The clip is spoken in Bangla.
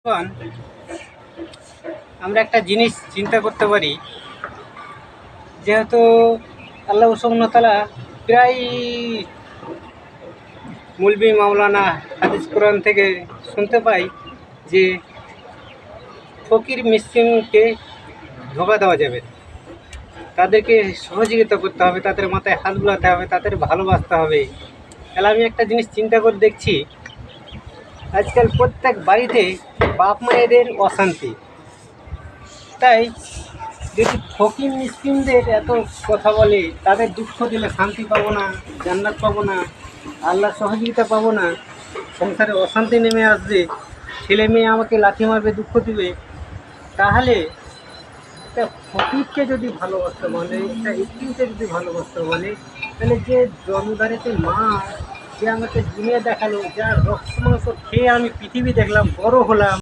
এখন আমরা একটা জিনিস চিন্তা করতে পারি, যেহেতু আল্লাহ সুবহানাহু তাআলা প্রায় মুলবি মাওলানা হাদিস কোরআন থেকে শুনতে পাই যে ফকির মিসকিনকে ধোঁকা দেওয়া যাবে না। তাদেরকে সহযোগিতা করতে হবে, তাদের মাথায় হাত বুলাতে হবে, তাদের ভালোবাসতে হবে। তাহলে আমি একটা জিনিস চিন্তা করে দেখছি, আজকাল প্রত্যেক বাড়িতে বাপ মায়েদের অশান্তি। তাই যদি ফকির মিসকিনদের এত কথা বলে, তাদের দুঃখ দিলে শান্তি পাবো না, জান্নাত পাবো না, আল্লাহর সহযোগিতা পাবো না, সংসারে অশান্তি নেমে আসবে, ছেলে মেয়ে আমাকে লাথি মারবে, দুঃখ দিবে, তাহলে একটা ফকিরকে যদি ভালোবাসতে বলে, একটা ইতিমকে যদি ভালোবাসতে বলে, তাহলে যে জন্মধারিতে মা, যে আমাকে দুনিয়া দেখালো, যার রক্ত মাংস খেয়ে আমি পৃথিবী দেখলাম, বড় হলাম,